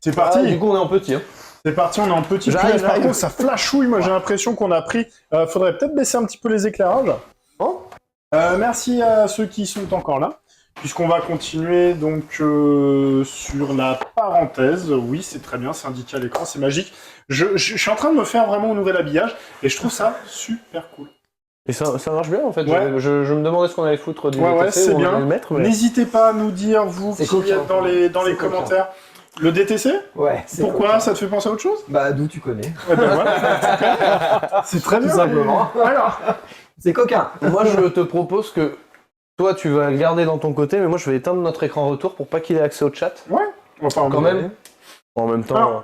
C'est parti. Du coup, on est en petit. Hein. C'est parti, on est en petit. J'arrive. Par contre, ça flashouille. Moi, j'ai l'impression qu'on a pris. Faudrait peut-être baisser un petit peu les éclairages. Oh. Merci à ceux qui sont encore là. Puisqu'on va continuer donc sur la parenthèse. Oui, c'est très bien, c'est indiqué à l'écran, c'est magique. Je suis en train de me faire vraiment un nouvel habillage et je trouve ça super cool. Et ça marche bien en fait. Ouais. Je me demandais ce qu'on allait foutre du Ouais, DTC c'est où on bien. allait le mettre. Mais... N'hésitez pas à nous dire, vous C'est qui coquin. êtes dans les commentaires, le DTC. Ouais, c'est Pourquoi coquin. ça te fait penser à autre chose? Bah, d'où tu connais. Ouais, ben voilà. C'est très bien. Tout simplement. Alors, C'est coquin. Moi, je te propose que toi, tu vas le garder dans ton côté, mais moi, je vais éteindre notre écran retour pour pas qu'il ait accès au chat. enfin, Quand même. En même temps. Alors.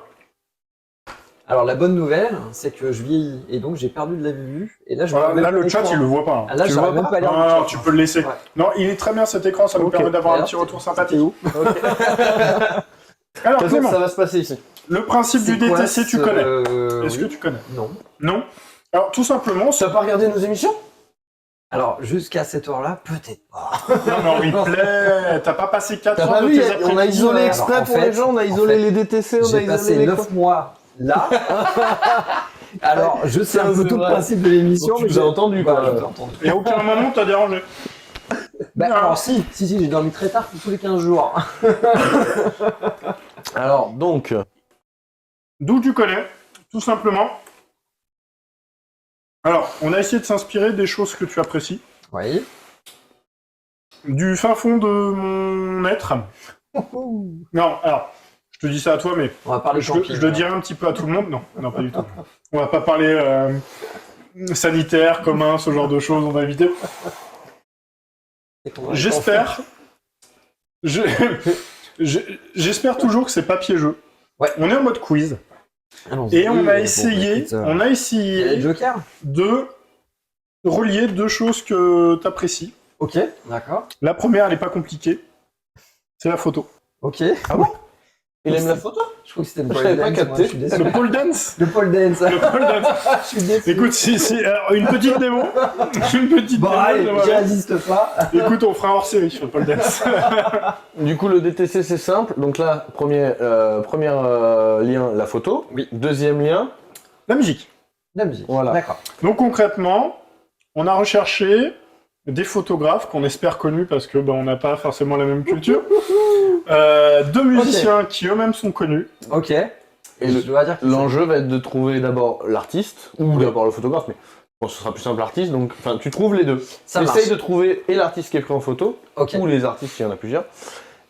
Alors, la bonne nouvelle, c'est que je vieillis et donc j'ai perdu de la vue. Et là, je vois Voilà, même là, pas le chat, l'écran. il le voit pas. Ah, là, Tu je le vois même pas pas lire le Non, chat. tu peux le laisser. Ouais. Non, il est très bien cet écran, ça nous Ok. permet d'avoir un D'ailleurs, petit retour c'était sympathique. où Alors, De toute façon, Clément, ça va se passer ici. le principe du C'est quoi, DTC, tu connais. Est-ce oui. que tu connais? Non. Non. Alors, tout simplement, Tu as pas regardé nos émissions? Alors, jusqu'à cette heure-là, peut-être pas. non, mais en replay, t'as pas passé 4 T'as ans pas de vu, tes on a après-midi, isolé Alors, exprès en pour fait- les gens, on a en isolé fait, les DTC, on a J'ai isolé passé les 9 mois là. Alors, je sais Ça, un peu c'est tout le vrai. principe de l'émission, Donc, tu mais nous as j'ai- entendu, Voilà, quoi. je t'ai entendu. Et à aucun moment t'as dérangé. Bah, Non. alors, si, j'ai dormi très tard tous les 15 jours. Alors, donc, D'où tu connais, tout simplement. Alors, on a essayé de s'inspirer des choses que tu apprécies. Oui. Du fin fond de mon être. Non, alors, je te dis ça à toi, mais On va parler je camping. le dirai un petit peu à tout le monde. Non, non, pas du tout. On va pas parler sanitaire, commun, ce genre de choses, on va éviter. J'espère. J'espère toujours que c'est pas piégeux. Ouais. On est en mode quiz. Allons-y. Et on Bon, a essayé, écoute, on a il y a essayé les jokers. de relier deux choses que tu apprécies. Ok, d'accord. La première, elle n'est pas compliquée. C'est la photo. Ok. il aime la photo? Je crois que c'était le Je pole l'avais pas dance, moi, capté. je suis déçu. Le pole dance. Le pole dance. Le pole dance. Je suis déçu. Écoute, alors, une petite démo. Une petite Bon, démo. allez, voilà. j'y résiste pas. Écoute, on fera un hors-série sur le pole dance. Du coup, le DTC, c'est simple. Donc là, premier lien, la photo. Oui. Deuxième lien, La musique. La musique. Voilà. D'accord. Donc concrètement, on a recherché des photographes qu'on espère connus parce que on n'a pas forcément la même culture. Deux musiciens qui eux-mêmes sont connus. Ok. Et je dois dire que l'enjeu va être de trouver d'abord l'artiste, ou d'abord le photographe, mais bon, ce sera plus simple l'artiste, donc enfin, tu trouves les deux. ça Tu marche. essayes de trouver et l'artiste qui est pris en photo, Ok. ou les artistes, il y en a plusieurs,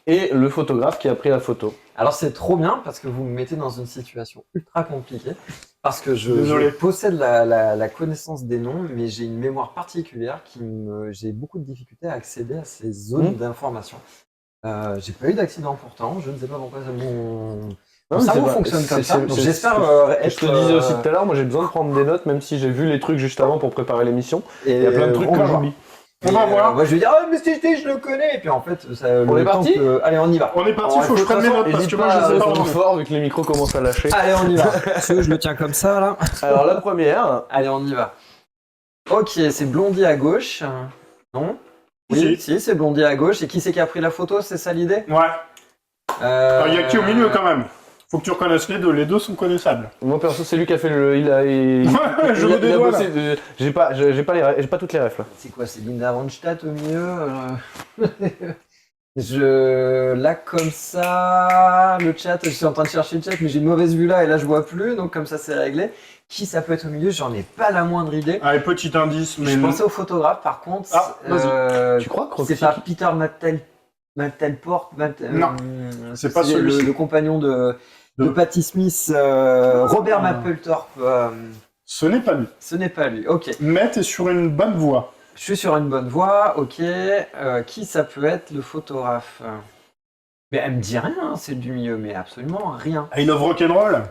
et le photographe qui a pris la photo. Alors c'est trop bien parce que vous me mettez dans une situation ultra compliquée parce que Désolé. je possède la connaissance des noms, mais j'ai une mémoire particulière j'ai beaucoup de difficultés à accéder à ces zones d'information. J'ai pas eu d'accident pourtant, je ne sais pas pourquoi mon mais cerveau c'est pas- fonctionne comme c'est- ça. c'est- Donc c'est- j'espère Je être. te disais aussi tout à l'heure, moi j'ai besoin de prendre des notes, même si j'ai vu les trucs juste avant pour préparer l'émission. Et Il y a plein de trucs on que va voir. j'oublie. On va voir. Moi je vais dire ah mais je le connais et puis en fait ça. On est parti Allez on y va. On est parti, Ouais, faut que je prenne mes notes parce N'hésite que moi pas je à sais pas. répondre fort vu que les micros commencent à lâcher. Allez on y va. Je le tiens comme ça là. Alors la première, Allez, on y va. Ok, c'est Blondie à gauche. Non? Oui, si, c'est Blondie à gauche. Et qui c'est qui a pris la photo? C'est ça l'idée? Ouais. Alors, il y a qui au milieu quand même? Faut que tu reconnaisses les deux sont connaissables. moi perso c'est lui qui a fait le... Je me dédois là. J'ai pas toutes les refs là. C'est quoi? C'est Linda Ronstadt au milieu? Là, comme ça, le chat, je suis en train de chercher le chat, mais j'ai une mauvaise vue là, et là, je vois plus, donc comme ça, c'est réglé. Qui ça peut être au milieu? J'en ai pas la moindre idée. Allez, petit indice, mais Je pensais au photographe, par contre. Ah, vas-y. Tu crois C'est pas Peter Mattelport, Non, c'est pas celui-ci. le compagnon de Patti Smith, Robert Mapplethorpe. ce n'est pas lui. Ce n'est pas lui. Ok. Mais t'es sur une bonne voie. Je suis sur une bonne voie. Ok. Qui ça peut être le photographe? Mais elle me dit rien, hein, c'est du milieu, mais absolument rien. I Love Rock'n'Roll.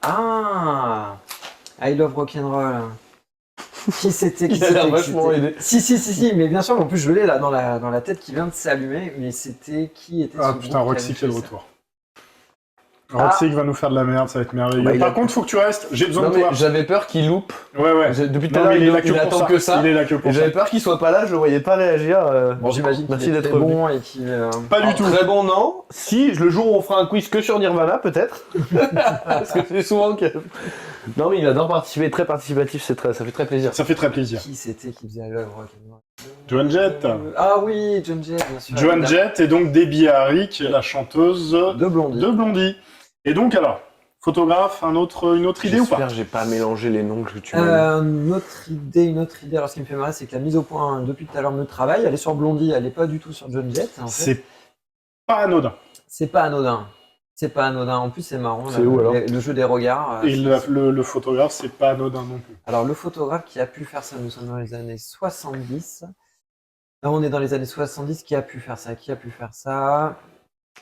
Ah, I Love Rock'n'Roll. Qui c'était? Il a l'air vachement aidé. Si, mais bien sûr, en plus je l'ai là dans la tête qui vient de s'allumer, mais c'était qui était Ah ce putain, groupe Roxy, qui quel avait fait retour. Roxig va nous faire de la merde, ça va être merveilleux. Bah, Par contre, faut que tu restes. J'ai besoin Non, de mais toi. j'avais peur qu'il loupe. Ouais. Depuis tout à Non, l'heure, mais il est là que il pour attend ça. que ça. Il est là que pour Et ça. j'avais peur qu'il soit pas là, je le voyais pas réagir. Bon, j'imagine Merci qu'il est d'être très revenu. bon et qu'il... Pas du Alors, tout. Très bon, non. Si, le jour où on fera un quiz que sur Nirvana, peut-être. Parce que c'est souvent que... Non, mais il adore participer, très participatif, ça fait très plaisir. Ça fait très plaisir. Qui c'était qui faisait l'œuvre? Joan Jett. Ah oui, Joan Jett, bien sûr. Joan évidemment. Jett et donc Debbie Harry, qui est la chanteuse De Blondie. de Blondie. Et donc, alors, photographe, une autre idée ou pas? J'espère que j'ai pas mélangé les noms que tu m'as Une autre idée. Alors, ce qui me fait marrer, c'est que la mise au point, depuis tout à l'heure, me travaille. Elle est sur Blondie, elle est pas du tout sur Joan Jett. En fait. C'est pas anodin. C'est pas anodin. C'est pas anodin. En plus, c'est marrant. C'est où, alors le jeu des regards. Et le photographe, c'est pas anodin non plus. Alors, le photographe qui a pu faire ça, nous sommes dans les années 70. Là, on est dans les années 70. Qui a pu faire ça?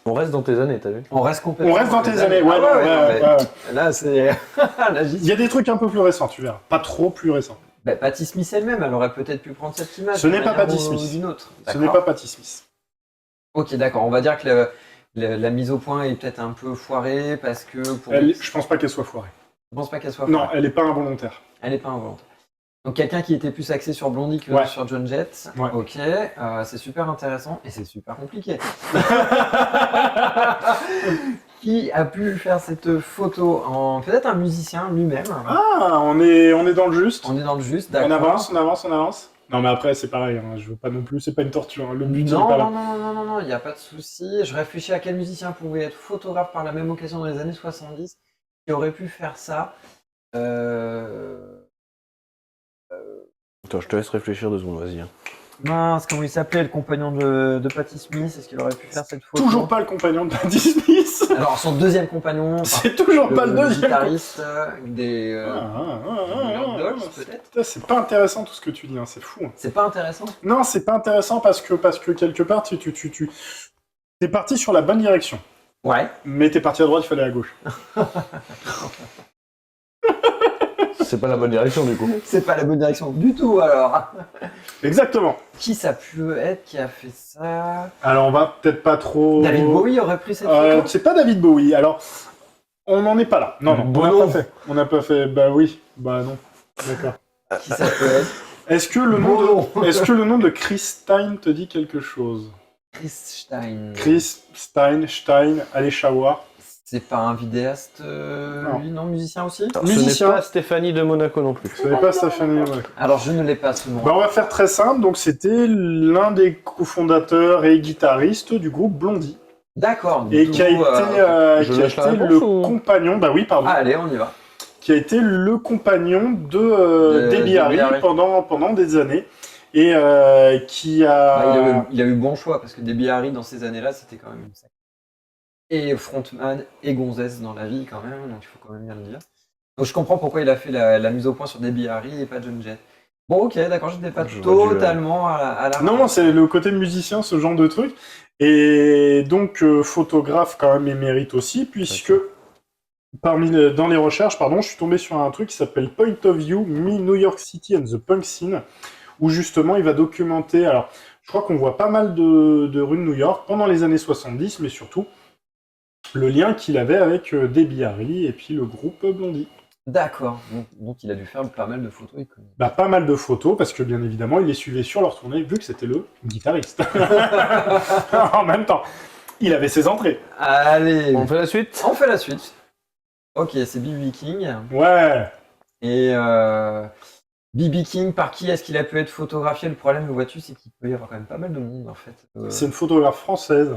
On reste dans tes années, t'as vu? On reste complètement. On reste dans tes années. Ah Ouais. mais Là, c'est. Là, j'y Il y a des trucs un peu plus récents, tu verras. Pas trop plus récents. Bah, Patti Smith elle-même, elle aurait peut-être pu prendre cette image. Ce n'est d'une pas manière Patti ou Smith. d'une autre. Ce n'est pas Patti Smith. Ok, d'accord. On va dire que la mise au point est peut-être un peu foirée parce que pour. Je pense pas qu'elle soit foirée. Je pense pas qu'elle soit Non, foirée. elle est pas involontaire. Elle n'est pas involontaire. Donc quelqu'un qui était plus axé sur Blondie que Ouais. sur Joan Jett. Ouais. Ok, c'est super intéressant et c'est super compliqué. Qui a pu faire cette photo en peut-être un musicien lui-même. Ah, on est dans le juste. On est dans le juste, On d'accord. avance. Non, mais après, c'est pareil. Hein. Je veux pas non plus. C'est pas une torture. Hein. Le but, il est Non, pas là. non, il n'y a pas de souci. Je réfléchis à quel musicien pouvait être photographe par la même occasion dans les années 70 qui aurait pu faire ça. Attends, je te laisse réfléchir 2 secondes, vas-y. Hein. Mince, comment il s'appelait le compagnon de Patti Smith? Est-ce qu'il aurait pu faire cette photo? Toujours pas le compagnon de Patti Smith. Alors, son deuxième compagnon, enfin, C'est toujours pas le deuxième. guitariste des Ah, Dolls, peut-être? Putain, c'est pas intéressant tout ce que tu dis. Hein. C'est fou. Hein. C'est pas intéressant? Non, c'est pas intéressant parce que quelque part, t'es parti sur la bonne direction. Ouais. Mais t'es parti à droite, il fallait à gauche. C'est pas la bonne direction, du coup. C'est pas la bonne direction du tout, alors. Exactement. Qui ça peut être qui a fait ça? Alors, on va peut-être pas trop... David Bowie aurait pris cette photo? C'est pas David Bowie. Alors, on n'en est pas là. Non, Bono. on n'a pas fait. Bah oui. Bah non. D'accord. Qui ça peut être? Est-ce que le nom de Chris Stein te dit quelque chose? Chris Stein. Chris Stein, allez Shawar. C'est pas un vidéaste, Non. lui, non, musicien aussi? Alors, ce Musicien. n'est pas Stéphanie de Monaco non plus. Ce n'est pas Stéphanie. Ouais. Alors, je ne l'ai pas ce nom. Bah, on va faire très simple. Donc, c'était l'un des cofondateurs et guitaristes du groupe Blondie. D'accord. Et du qui a coup, je été lâche la réponse le ou- compagnon. Bah oui, pardon. Allez, on y va. Qui a été le compagnon de De Debbie Debbie Harry Harry. pendant des années. Et qui Bah, a. il a eu bon choix, parce que Debbie Harry, dans ces années-là, c'était quand même une sacrée. Et frontman et gonzesse dans la vie, quand même, donc il faut quand même bien le dire. Donc je comprends pourquoi il a fait la mise au point sur Debbie Harry et pas Joan Jett. Bon, ok, d'accord, j'étais pas J'aurais dû, totalement à la Non, c'est le côté musicien, ce genre de truc. Et donc, photographe quand même émérite aussi, puisque dans les recherches, je suis tombé sur un truc qui s'appelle Point of View, Me, New York City and the Punk Scene, où justement il va documenter, alors je crois qu'on voit pas mal de rues de New York pendant les années 70, mais surtout le lien qu'il avait avec Debbie Harry et puis le groupe Blondie. D'accord, donc il a dû faire pas mal de photos iconiques. Bah, pas mal de photos, parce que bien évidemment, il les suivait sur leur tournée, vu que c'était le guitariste. En même temps, il avait ses entrées. Allez, On fait la suite? on fait la suite. Ok, c'est B.B. King. Ouais. Et B.B. King, par qui est-ce qu'il a pu être photographié? Le problème, le vois-tu, c'est qu'il peut y avoir quand même pas mal de monde, en fait. C'est une photographe française.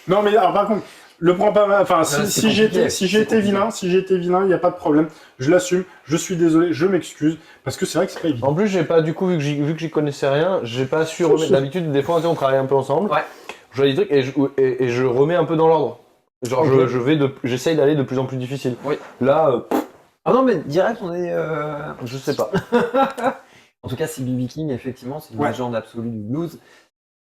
Non, mais alors par contre, le prends pas mal. Enfin, c'est si compliqué, j'étais c'est vilain, il n'y a pas de problème. Je l'assume, je suis désolé, je m'excuse, parce que c'est vrai que c'est pas évident. En plus, j'ai pas, du coup, vu que j'y connaissais rien, j'ai pas su remettre. D'habitude, des fois, on travaille un peu ensemble. Ouais. Je vois des trucs et je remets un peu dans l'ordre. Genre, Ok. j'essaye d'aller de plus en plus difficile. Oui. Là, Ah non, mais direct, on est... je sais pas. En tout cas, c'est B.B. King, effectivement, c'est une Ouais. légende absolue du blues.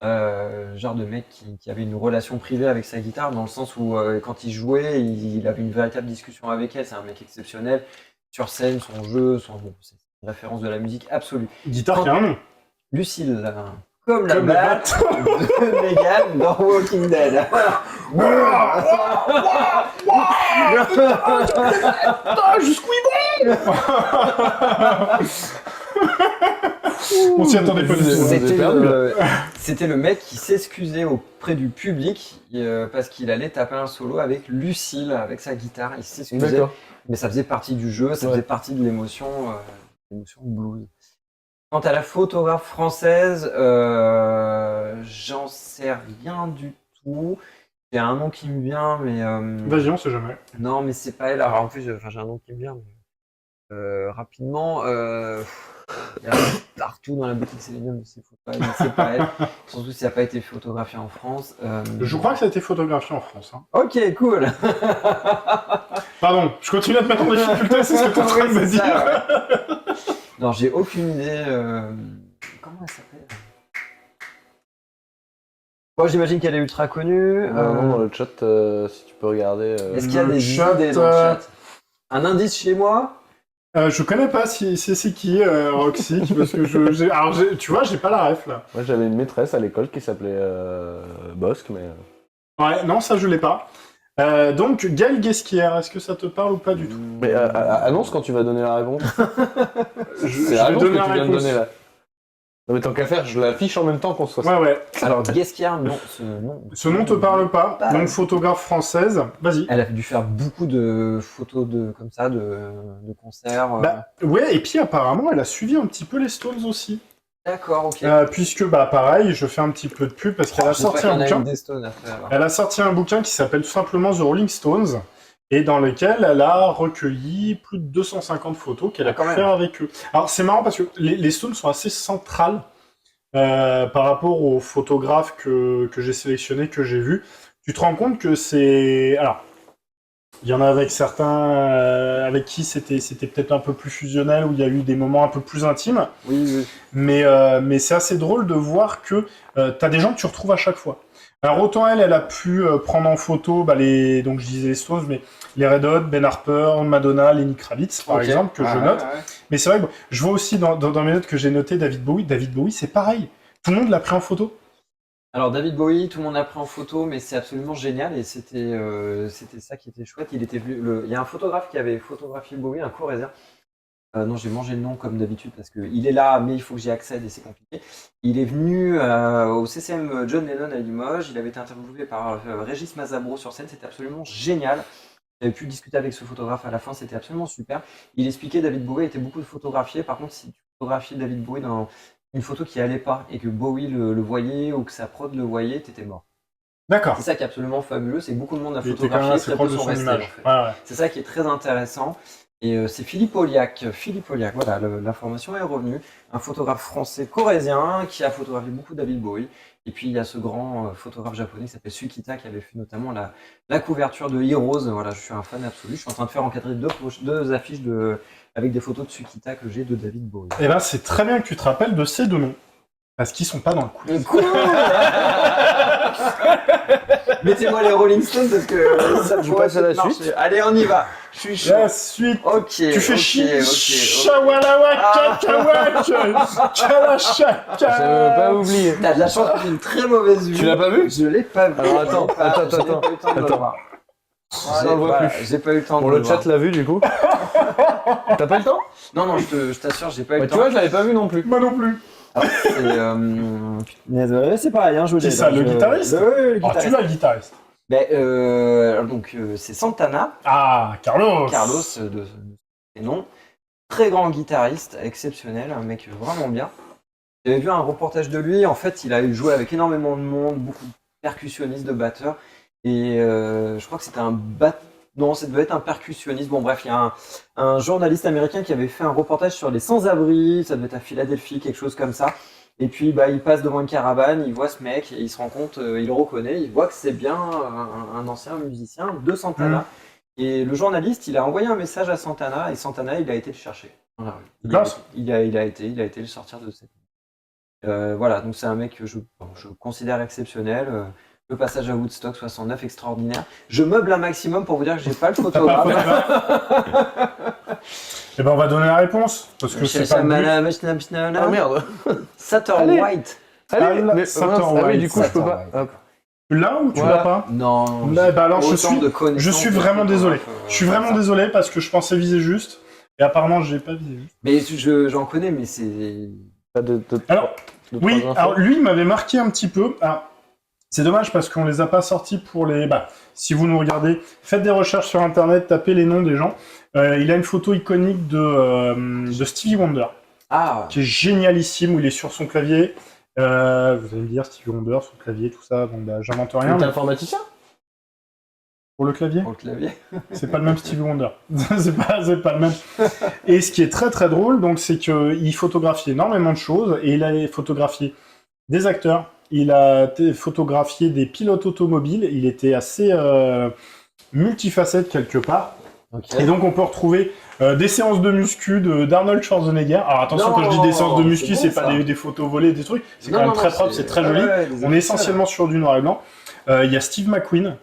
Genre de mec qui avait une relation privée avec sa guitare, dans le sens où quand il jouait, il avait une véritable discussion avec elle. C'est un mec exceptionnel. Sur scène, son jeu, bon, c'est une référence de la musique absolue. Guitare qui a un nom. Lucille, comme la Comme la batte de Megan dans Walking Dead. Jusqu'où ils vont? On s'y attendait pas du tout. C'était le mec qui s'excusait auprès du public parce qu'il allait taper un solo avec Lucille, avec sa guitare. Il s'excusait, D'accord. mais ça faisait partie du jeu, ça faisait partie de l'émotion blues. Quant à la photographe française, j'en sais rien du tout. J'ai un nom qui me vient, mais Vas-y, on sait jamais. non, mais c'est pas elle. Alors en plus, j'ai un nom qui me vient. Mais, rapidement, il y a partout dans la boutique Selenium de ces photos, mais c'est pas elle. Surtout si ça n'a pas été photographié en France. Je crois que ça a été photographié en France. Hein. Ok, cool. Pardon, je continue à te mettre en difficulté, c'est ce que tu es en train de me Oui, c'est dire. ça, ouais. Non, j'ai aucune idée. Comment elle s'appelle? Bon, j'imagine qu'elle est ultra connue. Dans le chat, si tu peux regarder. Est-ce qu'il y a le des chat, idées dans le chat? Un indice chez moi? Je connais pas si c'est qui, Roxy, parce que alors tu vois, j'ai pas la ref là. Moi, j'avais une maîtresse à l'école qui s'appelait Bosque, mais. Ouais, non, ça je l'ai pas. Donc, Gaël Guesquière, est-ce que ça te parle ou pas du tout? Mais annonce quand tu vas donner la réponse. Je C'est vais annonce donner que la tu viens de réponse. donner là. Non mais tant qu'à faire, je l'affiche en même temps qu'on soit. Ouais, ouais. Alors, Guesquière, non, ce nom. Ce nom te parle pas, donc photographe française. Vas-y. Elle a dû faire beaucoup de photos comme ça, de concerts. Bah, ouais, et puis apparemment, elle a suivi un petit peu les Stones aussi. D'accord, ok. Puisque, bah, pareil, je fais un petit peu de pub parce qu'elle a sorti un bouquin. des Stones à faire. Elle a sorti un bouquin qui s'appelle tout simplement The Rolling Stones et dans lequel elle a recueilli plus de 250 photos qu'elle a pu faire avec eux. Alors, c'est marrant parce que les Stones sont assez centrales par rapport aux photographes que j'ai sélectionnés, que j'ai vus. Tu te rends compte que c'est... Alors, il y en a avec certains avec qui c'était peut-être un peu plus fusionnel, où il y a eu des moments un peu plus intimes. Oui, oui. Mais c'est assez drôle de voir que t'as des gens que tu retrouves à chaque fois. Alors autant elle a pu prendre en photo donc je disais les Stones, mais les Red Hot, Ben Harper, Madonna, Lenny Kravitz par exemple, que je note. Ouais. Mais c'est vrai que je vois aussi dans mes notes que j'ai noté David Bowie. David Bowie, c'est pareil. Tout le monde l'a pris en photo. Alors David Bowie, tout le monde l'a pris en photo, mais c'est absolument génial et c'était ça qui était chouette. Il y a un photographe qui avait photographié Bowie, un co-réserve. Non, j'ai mangé le nom comme d'habitude parce qu'il est là, mais il faut que j'y accède et c'est compliqué. Il est venu au CCM John Lennon à Limoges. Il avait été interviewé par Régis Mazabro sur scène. C'était absolument génial. J'avais pu discuter avec ce photographe à la fin. C'était absolument super. Il expliquait David Bowie était beaucoup photographié. Par contre, si tu photographies David Bowie dans une photo qui allait pas et que Bowie le voyait ou que sa prod le voyait, t'étais mort. D'accord. C'est ça qui est absolument fabuleux. C'est que beaucoup de monde a Il était quand même photographié, assez très peu proche de sont son restés. image. En fait. Ouais. C'est ça qui est très intéressant. Et c'est Philippe Oliac. Philippe Oliac, voilà, l'information est revenue. Un photographe français corésien qui a photographié beaucoup David Bowie. Et puis il y a ce grand photographe japonais qui s'appelle Sukita qui avait fait notamment la couverture de Heroes. Voilà, je suis un fan absolu. Je suis en train de faire encadrer deux affiches avec des photos de Sukita que j'ai de David Bowie. Et ben c'est très bien que tu te rappelles de ces deux noms. Parce qu'ils sont pas dans le quiz. Cool. Mettez-moi les Rolling Stones parce que ça Je passe à la suite. Allez, on y va. Je suis chaud. La suite. Ok. Tu fais chier. ok. Shawalawaka, kawak, kalachaka. J'avais pas oublié. T'as de la chance que j'ai une très mauvaise vue. Tu l'as pas vu? Je l'ai pas vu. Alors attends. J'ai pas eu le temps de le voir. On le voit plus. J'ai pas eu le temps de Bon, le le voir. chat l'a vu du coup. T'as pas le temps? Non, je t'assure, j'ai pas eu Bah, le tu temps. vois, je l'avais pas vu non plus. Moi non plus. C'est pareil, hein, je vous Qui ça, le guitariste? Le Ah, tu guitariste. l'as le guitariste. C'est Santana, Ah, Carlos. Carlos de ses noms. Très grand guitariste, exceptionnel, un mec vraiment bien. J'avais vu un reportage de lui, en fait, il a joué avec énormément de monde, beaucoup de percussionnistes, de batteurs. Et je crois que c'était Non, ça devait être un percussionniste. Bon, bref, il y a un journaliste américain qui avait fait un reportage sur les sans-abri, ça devait être à Philadelphie, quelque chose comme ça. Et puis, il passe devant une caravane, il voit ce mec, et il se rend compte, il le reconnaît, il voit que c'est bien un ancien musicien de Santana. Et le journaliste, il a envoyé un message à Santana, et Santana, il a été le chercher dans la rue. Grâce. Il a été le sortir de cette... voilà, donc c'est un mec que je considère exceptionnel. Le passage à Woodstock 69, extraordinaire. Je meuble un maximum pour vous dire que j'ai pas le photographe. Eh ben, on va donner la réponse. Parce que c'est pas le but. Ah merde. Saturn Allez. White. Allez, Al mais Satterwhite. ah oui, du coup, je peux pas. Satterwhite. Hop. Tu l'as ou tu Voilà. l'as pas? Non. Bah, alors, je autant suis- de connaissances Je suis de vraiment désolé. photographes, Je suis vraiment comme ça. désolé parce que je pensais viser juste. Et apparemment, j'ai pas visé juste. Mais j'en connais, mais c'est. Pas Alors, de Oui, trois infos. alors lui, il m'avait marqué un petit peu. Alors, c'est dommage parce qu'on les a pas sortis pour les. Bah, si vous nous regardez, faites des recherches sur internet, tapez les noms des gens. Il a une photo iconique de Stevie Wonder, Ah, qui est génialissime, où il est sur son clavier. Vous allez me dire Stevie Wonder sur le clavier, tout ça. Bon, bah, j'invente rien. T'es Mais informaticien? pour le clavier, pour le clavier. c'est pas le même Stevie Wonder. c'est pas le même. Et ce qui est très très drôle, donc, c'est qu'il photographie énormément de choses et il a photographié des acteurs. Il a photographié des pilotes automobiles. Il était assez multifacette quelque part. Ok. Et donc on peut retrouver des séances de muscu d'Arnold Schwarzenegger. Alors attention, Non, quand je dis des séances de muscu, c'est c'est bon, pas ça. des photos volées, des trucs. C'est Non, quand même non, très non, propre, c'est très joli. ouais, des On effets est essentiellement sur du noir et blanc. Il y a Steve McQueen.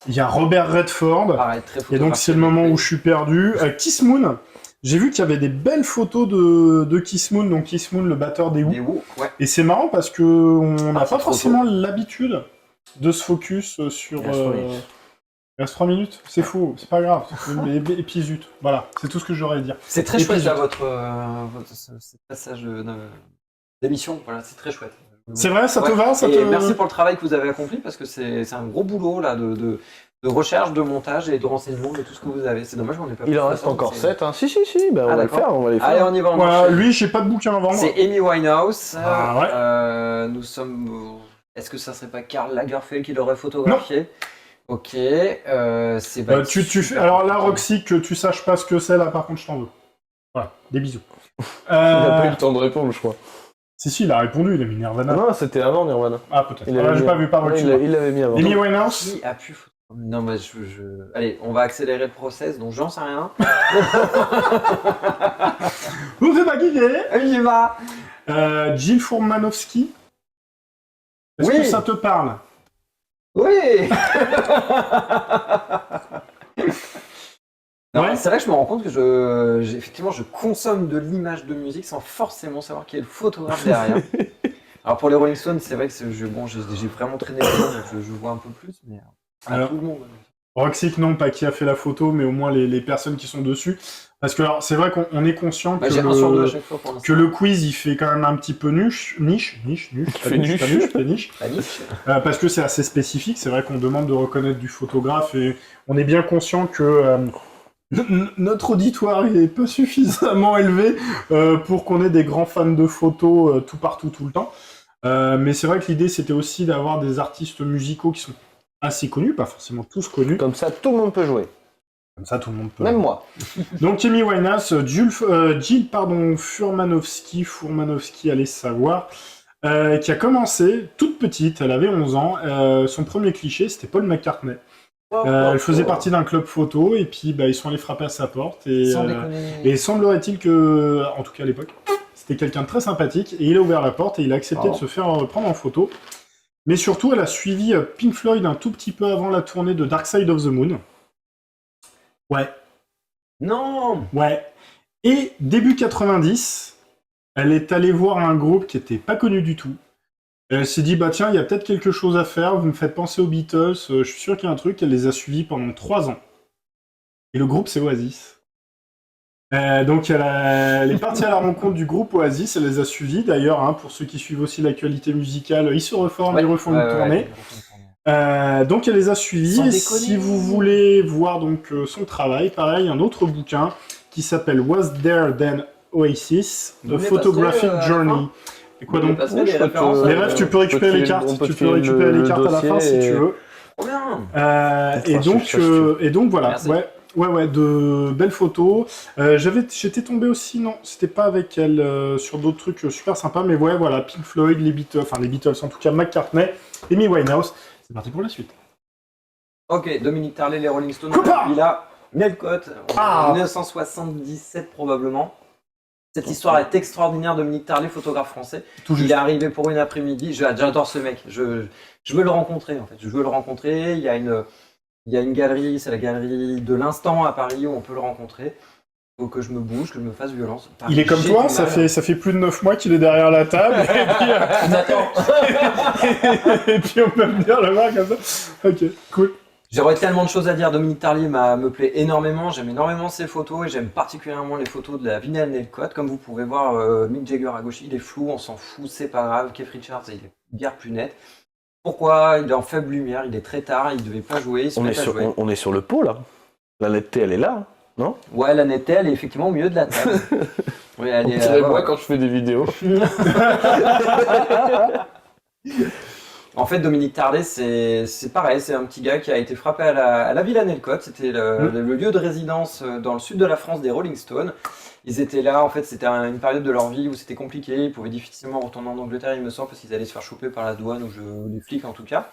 Il y a Robert Redford. pareil, très Et donc c'est le moment où je suis perdu. Kiss Moon. J'ai vu qu'il y avait des belles photos de Kiss Moon, donc Kiss Moon, le batteur des Who. Des Who, ouais. Et c'est marrant parce que on n'a c'est pas trop forcément l'habitude de se focus sur. Il reste 3 minutes. Il reste 3 minutes, c'est faux, c'est pas grave. Et puis zut, voilà, c'est tout ce que j'aurais à dire. C'est très Et chouette puis, là, ce passage d'émission. Voilà, c'est très chouette. C'est vrai, ça te Ouais. va, ça Et te... merci pour le travail que vous avez accompli parce que c'est un gros boulot là de recherche, de montage et de renseignement de tout ce que vous avez. C'est dommage qu'on n'ait pas. Il en plus reste de temps, encore c'est- 7, hein. Si, ben, on va le d'accord. faire, on va les faire. Allez, on y va. On Voilà, enchaîne. lui, j'ai pas de bouquin à vendre. C'est Amy Winehouse. Ah ouais. Nous sommes. Est-ce que ça serait pas Karl Lagerfeld qui l'aurait photographié? Ok. C'est Tu fais... Alors là, Roxy, que tu saches pas ce que c'est, là, par contre, je t'en veux. Voilà, des bisous. Il a pas eu le temps de répondre, je crois. Si, il a répondu, il a mis Nirvana. Non, c'était avant Nirvana. Ah, peut-être. Il Ah, avait j'ai mis- pas vu par Ouais, Roxy. il l'avait mis avant. Amy Winehouse. Qui a pu. Non, mais Allez, on va accélérer le process, donc j'en sais rien. Vous faites pas guider. On y va. Jill Furmanowski. Est-ce Oui. que ça te parle? Oui. Non, Ouais. c'est là que je me rends compte que effectivement, je consomme de l'image de musique sans forcément savoir qui est le photographe derrière. Alors pour les Rolling Stones, c'est vrai que j'ai vraiment traîné dedans, donc je vois un peu plus, mais Alors, tout le monde. Roxy, non, pas qui a fait la photo, mais au moins les personnes qui sont dessus. Parce que alors, c'est vrai qu'on est conscient Bah, que, j'ai un sur deux à chaque fois pour l'instant. que le quiz, il fait quand même un petit peu niche. fait niche. La niche. Parce que c'est assez spécifique. C'est vrai qu'on demande de reconnaître du photographe et on est bien conscient que notre auditoire est pas suffisamment élevé pour qu'on ait des grands fans de photos tout partout, tout le temps. Mais c'est vrai que l'idée, c'était aussi d'avoir des artistes musicaux qui sont assez connus, pas forcément tous connus. Comme ça, tout le monde peut jouer. Comme ça, tout le monde peut. Même moi. Donc, Amy Winehouse, Jill Furmanowski, allez savoir, qui a commencé toute petite, elle avait 11 ans. Son premier cliché, c'était Paul McCartney. Elle faisait partie d'un club photo, et puis ils sont allés frapper à sa porte. Sans déconner. Et semblerait-il que, en tout cas à l'époque, c'était quelqu'un de très sympathique, et il a ouvert la porte, et il a accepté de se faire prendre en photo. Mais surtout, elle a suivi Pink Floyd un tout petit peu avant la tournée de Dark Side of the Moon. Ouais. Non. Ouais. Et début 90, elle est allée voir un groupe qui était pas connu du tout. Elle s'est dit, bah tiens, il y a peut-être quelque chose à faire, vous me faites penser aux Beatles, je suis sûr qu'il y a un truc. Elle les a suivis pendant 3 ans. Et le groupe, c'est Oasis. Donc elle est partie à la rencontre du groupe Oasis, elle les a suivis. D'ailleurs, hein, pour ceux qui suivent aussi l'actualité musicale, ils se reforment, ils refont une tournée. Donc elle les a suivis. Sans Et déconner. si vous voulez voir donc son travail, pareil, un autre bouquin qui s'appelle Was There Then Oasis, Vous A me Photographic passerez, à la Journey. fin Et quoi Vous me donc passerez les références, Les rêves, tu peux récupérer les cartes. Tu peux récupérer les cartes à la fin si tu veux. Trop bien. Et donc voilà. Merci. Ouais, de belles photos. J'étais tombé aussi, non, c'était pas avec elle, sur d'autres trucs super sympas, mais ouais, voilà, Pink Floyd, les Beatles en tout cas, McCartney, Amy Winehouse. C'est parti pour la suite. Ok, Dominique Tarlet, les Rolling Stones, Coupa Villa, Nelcote, Ah. 1977 probablement. Cette histoire est extraordinaire. Dominique Tarlet, photographe français. Tout Il juste. est arrivé pour une après-midi. J'adore ce mec. Je veux le rencontrer en fait. Je veux le rencontrer. Il y a une galerie, c'est la galerie de l'Instant à Paris où on peut le rencontrer. Faut que je me bouge, que je me fasse violence. Enfin, Il est comme j'ai toi, du ça mal. fait plus de 9 mois qu'il est derrière la table, et puis, Nathan, et puis on peut venir le voir comme ça. Ok, cool. j'aurais tellement de choses à dire. Dominique Tarlier me plaît énormément. J'aime énormément ses photos et j'aime particulièrement les photos de la Vinyl Nailcott. Comme vous pouvez voir, Mick Jagger à gauche, il est flou, on s'en fout, c'est pas grave. Keith Richards, il est bien plus net. Pourquoi? Il est en faible lumière, il est très tard, il devait pas jouer, il se On met est, à jouer. on est sur le pot là. La netteté, elle est là, non? Ouais, la netteté, elle est effectivement au milieu de la table. Oui, elle est, ouais, moi ouais. quand je fais des vidéos. En fait, Dominique Tarlet, c'est pareil, c'est un petit gars qui a été frappé à la Villa Nelcott. C'était le lieu de résidence dans le sud de la France des Rolling Stones. Ils étaient là, en fait, c'était une période de leur vie où c'était compliqué. Ils pouvaient difficilement retourner en Angleterre, il me semble, parce qu'ils allaient se faire choper par la douane ou les flics en tout cas.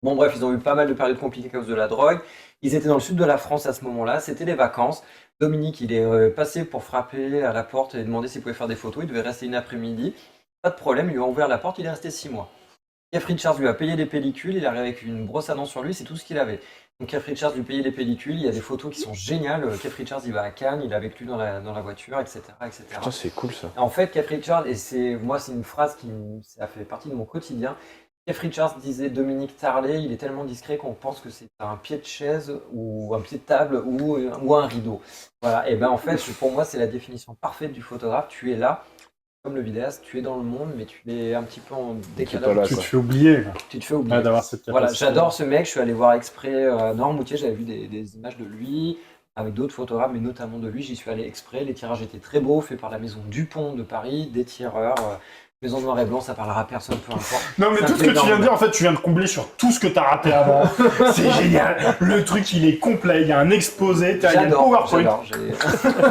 Bon, bref, ils ont eu pas mal de périodes compliquées à cause de la drogue. Ils étaient dans le sud de la France à ce moment-là, c'était les vacances. Dominique, il est passé pour frapper à la porte et demander s'il pouvait faire des photos. Il devait rester une après-midi. Pas de problème, ils lui ont ouvert la porte, il est resté 6 mois. Keith Richards lui a payé les pellicules, il est arrivé avec une brosse à dents sur lui, c'est tout ce qu'il avait. Donc Keith Richards lui payait les pellicules, il y a des photos qui sont géniales. Keith Richards, il va à Cannes, il est avec lui dans la voiture, etc. etc. Putain, c'est cool ça. En fait, Keith Richards, et c'est une phrase ça fait partie de mon quotidien. Keith Richards disait Dominique Tarlet, il est tellement discret qu'on pense que c'est un pied de chaise ou un pied de table ou un rideau. Voilà, et ben en fait, pour moi, c'est la définition parfaite du photographe. Tu es là, comme le vidéaste, tu es dans le monde, mais tu es un petit peu en décalage. pas là, Tu te quoi. fais oublier, quoi. Tu te fais oublier. D'avoir cette capacité. Voilà, j'adore ce mec, je suis allé voir exprès Noirmoutier, j'avais vu des images de lui, avec d'autres photographes, mais notamment de lui, j'y suis allé exprès, les tirages étaient très beaux, faits par la maison Dupont de Paris, des tireurs, maison noir et blanc, ça parlera à personne, peu importe. Non, mais Ça tout me ce que plaît tu viens de énormément. dire, en fait, tu viens de combler sur tout ce que t'as raté avant. C'est génial. Le truc, il est complet. Il y a un exposé, il y a une J'adore, PowerPoint. j'adore.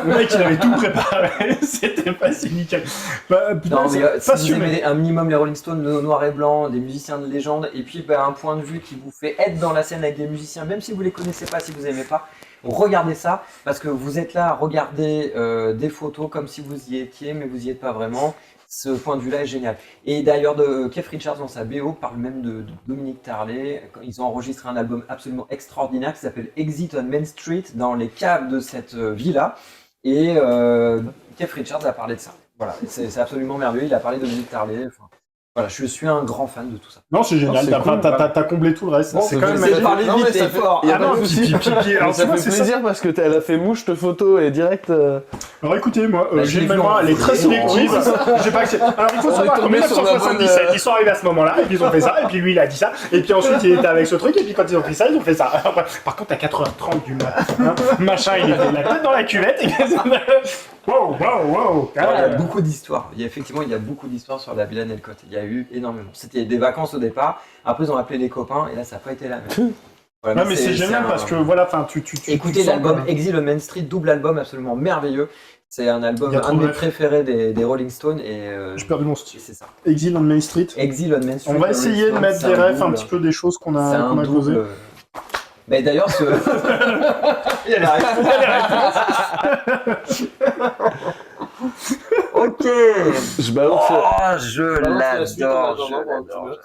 Le mec, il avait tout préparé. C'était pas si nickel. Bah, putain, Non, mais c'est si vous passionné. aimez un minimum les Rolling Stones, le noir et blanc, des musiciens de légende, et puis un point de vue qui vous fait être dans la scène avec des musiciens, même si vous les connaissez pas, si vous aimez pas, regardez ça, parce que vous êtes là à regarder des photos comme si vous y étiez, mais vous y êtes pas vraiment. Ce point de vue-là est génial. Et d'ailleurs, Keith Richards dans sa BO parle même de Dominique Tarlet. Ils ont enregistré un album absolument extraordinaire qui s'appelle Exit on Main Street dans les caves de cette villa. Et Keith Richards a parlé de ça. Voilà, c'est absolument merveilleux. Il a parlé de Dominique Tarlet. Enfin, voilà, je suis un grand fan de tout ça. Non, c'est génial. c'est T'as cool, t'as comblé tout le reste. Bon, c'est je quand même vais essayer de magique. parler Non, mais vite ça et fait- fort. y a Ah pas non, de souci. alors, Ça tu vois, fait c'est ça. plaisir parce que elle a fait mouche de photo et direct. Alors écoutez, moi, Bah, j'ai je une l'ai vu mémoire, en elle est très photo. sélective. J'ai pas accès. Alors il faut On est savoir qu'en tombé sur la bonne, 1977, ils sont arrivés à ce moment-là, et puis ils ont fait ça, et puis lui il a dit ça, et puis ensuite il était avec ce truc, et puis quand ils ont fait ça, ils ont fait ça. Alors, par contre, à 4h30 du matin, machin, il était la tête dans la cuvette, et wow, wow, wow. Il y a beaucoup d'histoires. Effectivement, il y a beaucoup d'histoires sur la Villa Nelcott. Il y a eu énormément. C'était des vacances au départ. Après, ils ont appelé les copains et là, ça n'a pas été la même. Voilà, Non mais c'est génial un- parce que voilà, enfin tu Écoutez sens l'album que- Exile on Main Street, double album absolument merveilleux. C'est un album, Il y a trop un de de mes refs. préférés des Rolling Stones et J'ai perdu mon style. c'est ça. Exile on Main Street. Exile on Main Street. On va des Rolling essayer de Stones, mettre c'est des refs un double. petit peu des choses qu'on C'est a un causées. double. Mais d'ailleurs, ce. Il y a la réponse. Ok. Je balance. Oh, je balance la suite en l'adore. attendant, Je pendant que tu l'adore. notes.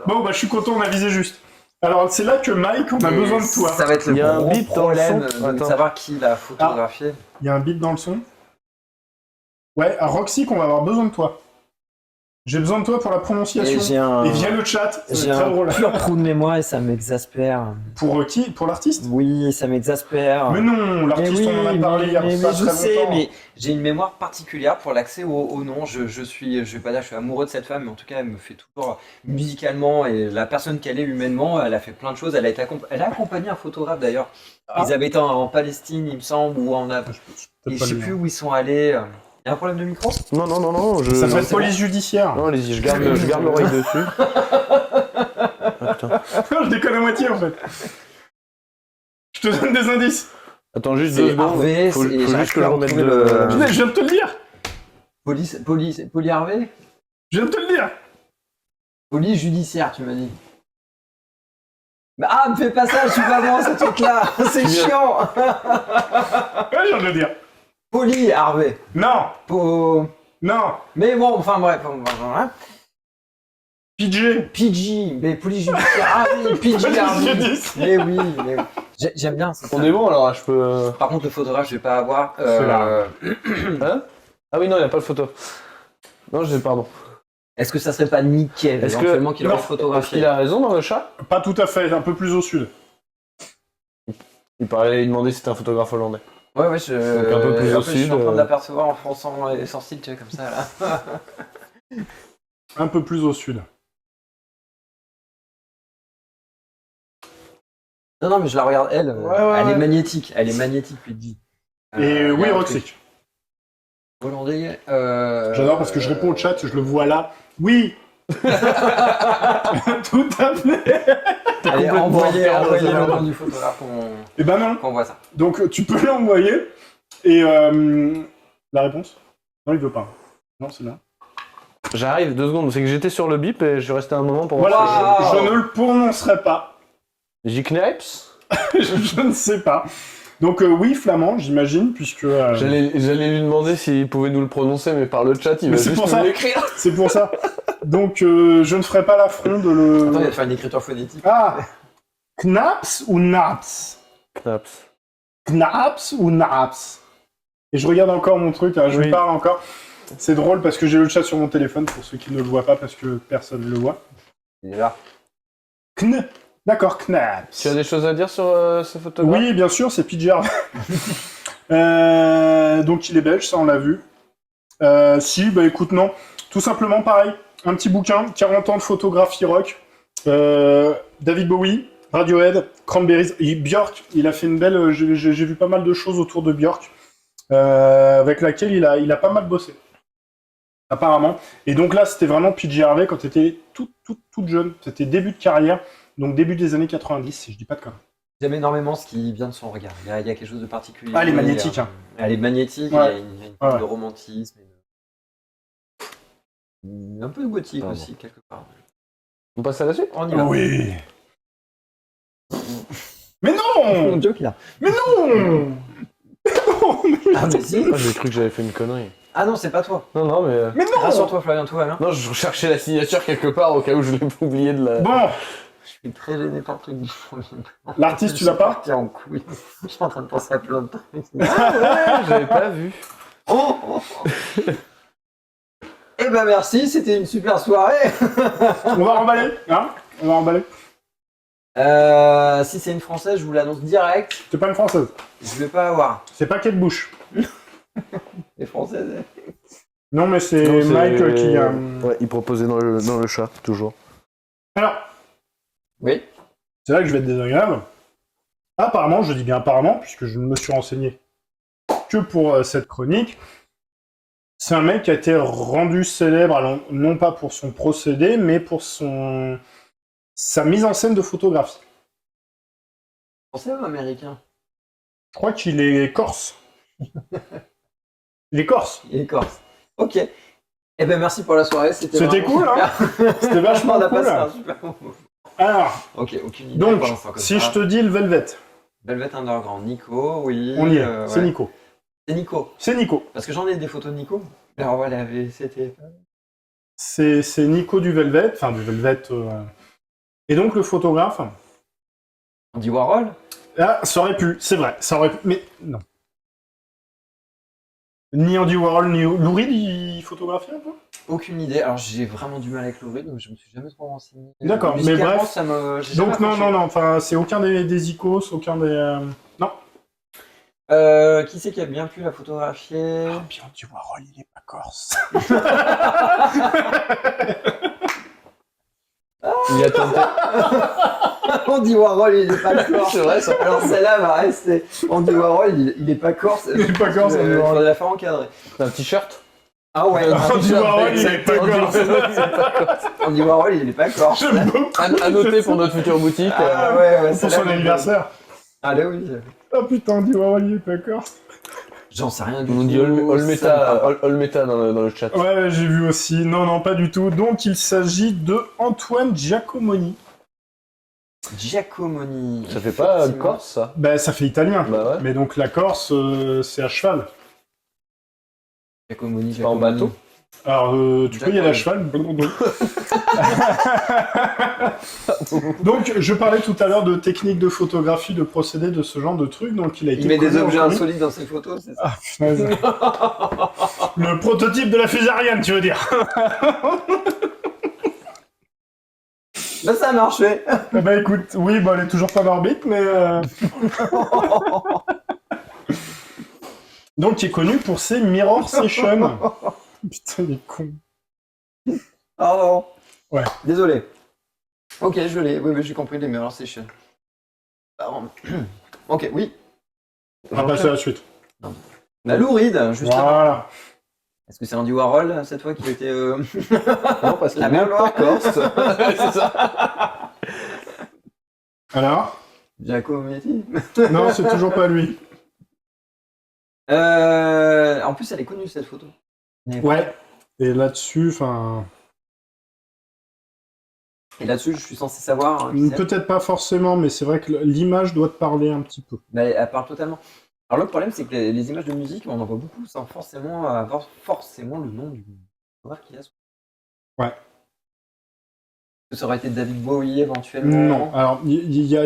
Bon bah je suis content, on a visé juste. Alors c'est là que Mike, on a besoin de toi. Ça va être le Il y a un gros bip dans le problème son. de Attends. savoir qui l'a photographié. Il y a un beat dans le son. Ouais, à Roxy qu'on va avoir besoin de toi. J'ai besoin de toi pour la prononciation. Et j'ai un, Et via le chat, c'est j'ai très un drôle. pur trou de mémoire et ça m'exaspère. Pour qui? Pour l'artiste? Oui, ça m'exaspère. Mais non, l'artiste Mais oui, on en a parlé il y a mais pas je très sais, longtemps. mais j'ai une mémoire particulière pour l'accès au nom. Je vais pas dire que je suis amoureux de cette femme, mais en tout cas, elle me fait toujours musicalement et la personne qu'elle est humainement, elle a fait plein de choses. Elle a accompagné un photographe d'ailleurs. Ah. Ils avaient été en Palestine, il me semble, ou en et Peut-être je pas sais le plus nom. où ils sont allés. Il y a un problème de micro? Non, non, non, non. Ça Non, fait c'est police judiciaire. Non, allez-y, je garde l'oreille dessus. Ah, putain. Je déconne à moitié en fait. Je te donne des indices. Attends, juste 2 C'est secondes. Harvey, Faut et juste j'arrive que plus je à remette retrouver le. Je viens de te le dire. Poli Harvey? Je viens de te le dire. Police judiciaire, tu m'as dit. Ah, me fais pas ça, je suis pas bon, ce truc-là. C'est chiant. Ouais, je viens de le dire. Poli Harvey. Non, non. Mais bon, enfin bref. PJ. PG, mais police judiciaire. Ah oui, PG Police Harvey. judiciaire. Mais oui, mais oui. J'aime bien. C'est On ça. est bon alors, je peux. Par contre, le photographe, je vais pas avoir. C'est là. Hein? Ah oui, non, il n'y a pas de photo. Non, pardon. Est-ce que ça serait pas nickel Est-ce que- éventuellement qu'il aurait Non. photographié? Il a raison dans le chat. Pas tout à fait, un peu plus au sud. Il demandait si c'était un photographe hollandais. Ouais, ouais, je. Donc un peu plus au Je suis sud, en train de l'apercevoir en fronçant les sourcils, tu sais, comme ça, là. Un peu plus au sud. Non, non, mais je la regarde, elle. Ouais, elle ouais. est magnétique. Elle est magnétique, lui dit. Et oui, Roxy. Hollandais. J'adore parce que je réponds au chat, je le vois là. Oui. Tout à fait. Allez, complètement envoyez perdu, le là. nom du photographe Eh ben non. qu'on voit ça. Donc tu peux l'envoyer. Et la réponse? Non, il veut pas. Non, c'est là. J'arrive, 2 secondes. C'est que j'étais sur le bip et je suis resté un moment pour Voilà, voir. Wow. je ne le prononcerai pas. J-Knipes. Je ne sais pas. Donc oui, flamand, j'imagine, puisque... J'allais lui demander s'il pouvait nous le prononcer, mais par le chat, il Mais va c'est juste pour nous ça. l'écrire. C'est pour ça. Donc je ne ferai pas l'affront de le... Attends, il va te faire une écriture phonétique. Ah, Knaps ou Naps? Knaps. Knaps ou Naps? Et je regarde encore mon truc, hein, je Oui. lui parle encore. C'est drôle parce que j'ai le chat sur mon téléphone, pour ceux qui ne le voient pas, parce que personne ne le voit. Il est là. Kn. D'accord, Knaps. Tu as des choses à dire sur ce photographe? Oui, bien sûr, c'est PJ Harvey. Donc il est belge, ça on l'a vu. Si, bah écoute, non. Tout simplement pareil, un petit bouquin, 40 ans de photographie rock. David Bowie, Radiohead, Cranberries, et Björk, il a fait une belle... J'ai vu pas mal de choses autour de Björk, avec laquelle il a pas mal bossé. Apparemment. Et donc là, c'était vraiment PJ Harvey quand tu étais toute jeune. C'était début de carrière, donc début des années 90, si je dis pas de conneries. J'aime énormément ce qui vient de son regard. Il y a quelque chose de particulier. Ah, elle est magnétique, hein. Elle est magnétique, Ouais. il y a une Ouais. forme de romantisme. Un peu gothique Ah aussi, quelque part. On passe à la suite? On y va. Oui. Mais non. Mon joke là. Mais non. Ah, mais si. Ah, j'ai cru que j'avais fait une connerie. Ah non, c'est pas toi. Non, non, mais... Mais non. Rassure-toi, Flavien, tout va bien. Non, je cherchais la signature quelque part au cas où je l'ai oublié de la... Bon, Je suis très gêné par le truc du l'artiste, tu l'as pas? parti en couille. Je suis en train de penser à plein de trucs. Ah ouais, j'avais pas vu. Oh. Eh ben merci, c'était une super soirée. On va remballer, hein? On va remballer. Si c'est une française, je vous l'annonce direct. C'est pas une française. Je vais pas avoir. C'est pas Kate Bush. Les françaises. Non, mais c'est Non, c'est- Mike qui. Ouais, il proposait dans le chat, toujours. Alors, Oui. c'est là que je vais être désagréable. Apparemment, je dis bien apparemment, puisque je ne me suis renseigné que pour cette chronique. C'est un mec qui a été rendu célèbre, alors, non pas pour son procédé, mais pour sa mise en scène de photographie. Français ou américain? Je crois qu'il est corse. Il est corse. Il est corse. Ok. Eh ben merci pour la soirée, c'était C'était vraiment cool, hein? super. C'était vachement On a cool. passé un super moment. Alors, Ok, aucune idée. donc, pour l'instant, comme si ça. je te dis le Velvet, Velvet Underground, Nico, oui. on y est. C'est ouais. Nico. C'est Nico. C'est Nico. Parce que j'en ai des photos de Nico. Alors voilà, c'était. C'est Nico du Velvet, enfin du Velvet. Et donc le photographe. Andy Warhol. Ah, ça aurait pu, c'est vrai, ça aurait pu, mais non. Ni Andy Warhol, ni Lou Reed, ils photographiaient un peu? Aucune idée. Alors j'ai vraiment du mal avec Lou Reed, donc je me suis jamais trop renseigné. D'accord, mais Musicalement, bref. ça me. j'ai jamais Donc non, accroché. non, non, enfin c'est aucun des icos, aucun des... Non. Qui c'est qui a bien pu la photographier? Ah, puis Andy Warhol, il est pas corse. Il a tenté. Andy Warhol, il est pas corse. C'est vrai, ça. Alors celle-là va rester. Andy Warhol, il est pas corse. Il est pas corse, Andy Il Warhol. faudrait la faire encadrer. Un t-shirt? Ah ouais, Andy Warhol, il est pas corse. Andy Warhol, il est pas corse. J'aime beaucoup. À noter pour notre future boutique. Ah ouais, ouais, Pour celle-là, son anniversaire. Allez, oui. Oh putain, Andy Warhol, il est pas corse. J'en sais rien du On tout. dit Olmeta dans le chat. Ouais, j'ai vu aussi. Non, non, pas du tout. Donc il s'agit de Antoine Giacomoni. Giacomoni. Ça fait pas Effectivement. Corse, ça? Ben, ça fait italien. Bah ouais. Mais donc la Corse, c'est à cheval. Giacomoni, Pas en bateau? Alors, tu peux y aller à cheval. Donc, je parlais tout à l'heure de techniques de photographie, de procédés, de ce genre de trucs. Donc, il a été Il met des connu en objets comics. insolites dans ses photos, c'est ça? Ah, punaise. Le prototype de la fusée Ariane, tu veux dire? Bah, ça a marché. Eh ben, écoute, oui, bon, elle est toujours pas en orbite, mais... Donc, qui est connu pour ses Mirror Sessions. Putain, il est con. Pardon. Ouais. Désolé. Ok, je l'ai. Oui, mais j'ai compris les meilleures sessions. Pardon. Ok, oui. On va passer à la suite. La louride, juste avant. Voilà. Est-ce que c'est Andy Warhol, cette fois, qui a été... Non, parce qu'il La est même même pas loi. corse. C'est ça. Alors? Giacometti. Non, c'est toujours pas lui. En plus, elle est connue, cette photo. Ouais. Et là-dessus, enfin... Et là-dessus, je suis censé savoir. Hein, qui c'est. Peut-être pas forcément, mais c'est vrai que l'image doit te parler un petit peu. Bah, elle parle totalement. Alors, le problème, c'est que les images de musique, on en voit beaucoup sans forcément avoir forcément le nom du photographe qui a. Ouais. Ça aurait été David Bowie éventuellement. Non, alors il y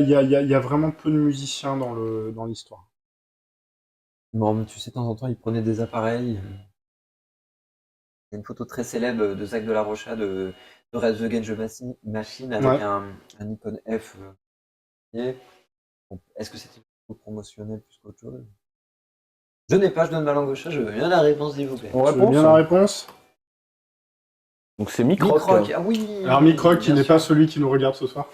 a vraiment peu de musiciens dans l'histoire. Non, mais tu sais, de temps en temps, il prenait des appareils. Il y a une photo très célèbre de Zach de la Rocha de Rise Against the Machine avec Ouais. un Nikon F. Bon, est-ce que c'était une photo promotionnelle plus qu'autre chose? Je n'ai pas, je donne ma langue au chat, je veux bien la réponse, s'il vous plaît. On Tu veux réponse. bien la réponse? Donc c'est Microc. Microc, ah oui. Alors Microc, qui bien n'est sûr. pas celui qui nous regarde ce soir.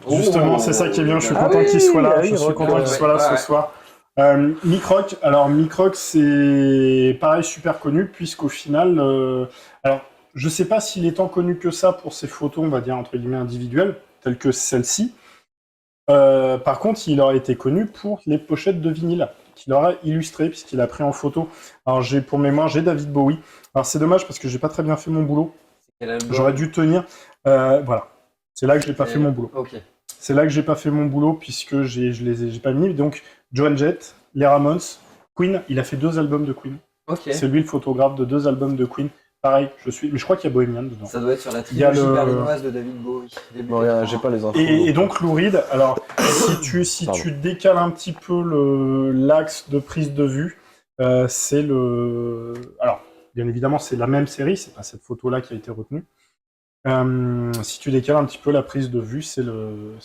Oh, Justement, c'est ça qui est bien, je suis Ah content oui, qu'il soit là. ah oui, Je suis content ouais, qu'il soit là ouais. ce soir. Microc, alors Microc, c'est pareil, super connu, puisqu'au final, alors je sais pas s'il est tant connu que ça pour ses photos, on va dire entre guillemets individuelles, telles que celle-ci. Par contre, il aurait été connu pour les pochettes de vinyle qu'il aura illustrées, puisqu'il a pris en photo. Alors pour mémoire, j'ai David Bowie. Alors c'est dommage parce que j'ai pas très bien fait mon boulot. Quel album? J'aurais dû tenir. Voilà. C'est là que j'ai pas fait mon boulot. Ok. C'est là que j'ai pas fait mon boulot puisque j'ai pas mis. Donc, Joan Jett, les Ramones, Queen, il a fait 2 albums de Queen. Ok. C'est lui le photographe de 2 albums de Queen. Pareil, mais je crois qu'il y a Bohemian dedans. Ça doit être sur la Il y a trilogie le- berlinoise de David Bowie. Début Non, regarde, 80. j'ai pas les infos. Et donc Lou Reed, alors si Pardon. tu décales un petit peu l'axe de prise de vue, c'est le. Alors, bien évidemment, c'est la même série, c'est pas cette photo-là qui a été retenue. Si tu décales un petit peu la prise de vue, c'est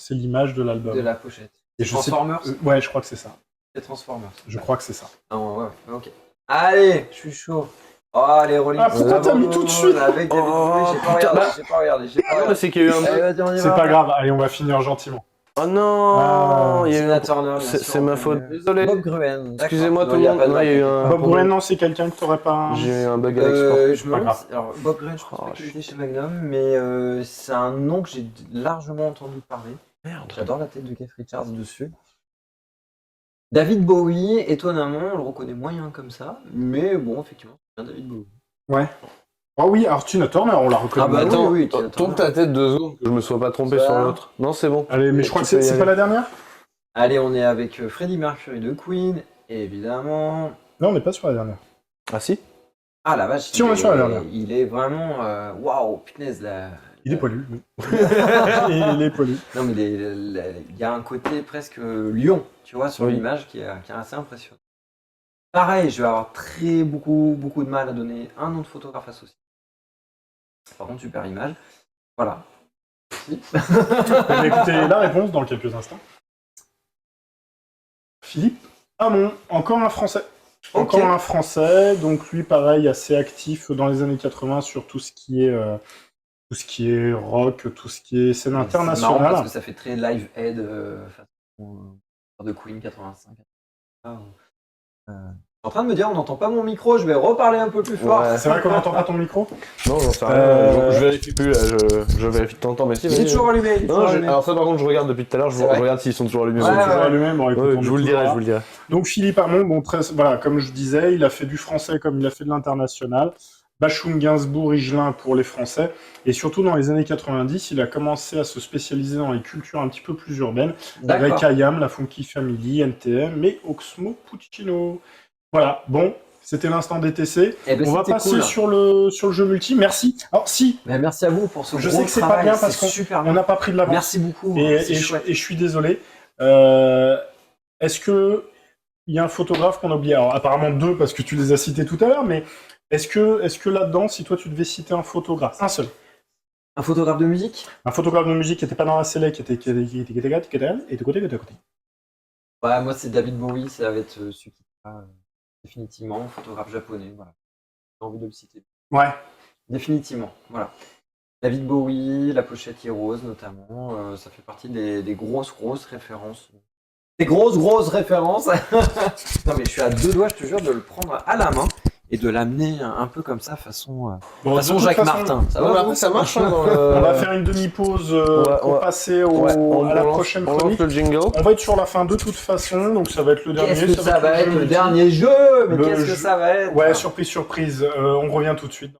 l'image de l'album. De la pochette. Et je sais- Transformers. Ouais, je crois que c'est ça. C'est Transformers. Je crois que c'est ça. Ah ouais, ouais, ok. Allez, je suis chaud. Oh, les Rolling Ah, pourquoi t'as mis tout de suite Avec David Bowie, j'ai pas regardé, j'ai pas regardé, j'ai pas Non, mais regardé. c'est qu'il y a eu un. Allez, vas-y, on y C'est va. pas grave, allez, on va finir gentiment. Oh non, il y a eu Tina un. Turner, bien C'est sûr, c'est ma on faute. connaît. Désolé. Bob Gruen. Excusez-moi d'accord. tout le Non, monde. y a pas de Non, il y a eu blague. un. Bob Gruen, non, c'est quelqu'un que t'aurais pas. J'ai eu un bug à l'export. Je me Pas demande grave. si- alors, Bob Gruen, je pense Oh, pas qu'il était chez Magnum, mais c'est un nom que j'ai largement entendu parler. Merde. J'adore la tête de Keith Richards dessus. David Bowie, étonnamment, on le reconnaît moyen comme ça, mais bon, effectivement, c'est bien David Bowie. Ouais. Ah oui, alors Tina Turner, on la reconnaît. Ah bah, Attends, oui, Tina tourne Turner. ta tête 2 secondes, que je me sois pas trompé Ça. sur l'autre. Non, c'est bon. Allez, mais je crois que Tu peux y c'est aller. pas la dernière? Allez, on est avec Freddie Mercury de Queen, évidemment. Non, on n'est pas sur la dernière. Ah si. Ah la vache, Si, on est sur la dernière. il est vraiment... Waouh, punaise, là. Il est poilu. Oui. Il est poilu. Non, mais il y a un côté presque lion, tu vois, sur Oui. l'image qui est assez impressionnant. Pareil, je vais avoir beaucoup de mal à donner un nom de photographe associé. Par contre, super image. Voilà. Eh bien, écoutez la réponse dans quelques instants. Philippe Hamon, encore un Français. Ok. Encore un Français, donc lui, pareil, assez actif dans les années 80 sur tout ce qui est rock, tout ce qui est scène C'est marrant internationale. parce que ça fait très live aid de Queen 85. Je suis en train de me dire, on n'entend pas mon micro, je vais reparler un peu plus fort. Ouais. C'est vrai qu'on n'entend pas ton micro? Non, j'en sais rien. Je vérifie plus là. Je vérifie de temps en temps, mais si. Il est vas-y. toujours allumé. il est Non, toujours allumé. alors ça par contre je regarde depuis tout à l'heure, C'est vrai. regarde s'ils sont toujours allumés. Ils sont Ouais, toujours ouais. allumés, bon, écoute, Ouais, on je est vous le toujours dirai, là. je vous le dirai. Donc Philippe Hamon, bon, voilà, comme je disais, il a fait du français comme il a fait de l'international. Bachung, Gainsbourg, Higelin pour les Français. Et surtout dans les années 90, il a commencé à se spécialiser dans les cultures un petit peu plus urbaines, avec D'accord. IAM, la Funky Family, NTM et Oxmo Puccino. Voilà, bon, C'était l'instant DTC. Eh ben, On va c'était passer cool. sur le jeu multi. Merci. Alors si, Mais merci à vous pour ce je gros sais que c'est pas travail, bien parce c'est super on bien. n'a pas pris de l'avance. Merci beaucoup. Et, c'est et je, chouette. et je suis désolé. Est-ce que il y a un photographe qu'on a oublié? Alors apparemment deux parce que tu les as cités tout à l'heure, mais est-ce que là-dedans, si toi tu devais citer un photographe, un seul, Un photographe de musique? un photographe de musique qui n'était pas dans la sélection, qui était de côté. Ouais, moi c'est David Bowie, ça va être celui qui définitivement, photographe japonais, voilà. J'ai envie de le citer. Ouais. Définitivement, voilà. David Bowie, la pochette Heroes notamment, ça fait partie des grosses références. Des grosses références. Non mais je suis à deux doigts, je te jure, de le prendre à la main et de l'amener un peu comme ça, façon Bon, de toute Jacques façon, Martin. Ça Ouais, va mais vous après, ça marche. Hein, On va faire une demi-pause pour ouais. passer Ouais, à la lance- prochaine on lance chronique. le jingle. On va être sur la fin de toute façon, donc ça va être le dernier. Qu'est-ce que ça va être jeu le multi. dernier jeu? Mais Le qu'est-ce que jeu- ça va être? Ouais, surprise. On revient tout de suite.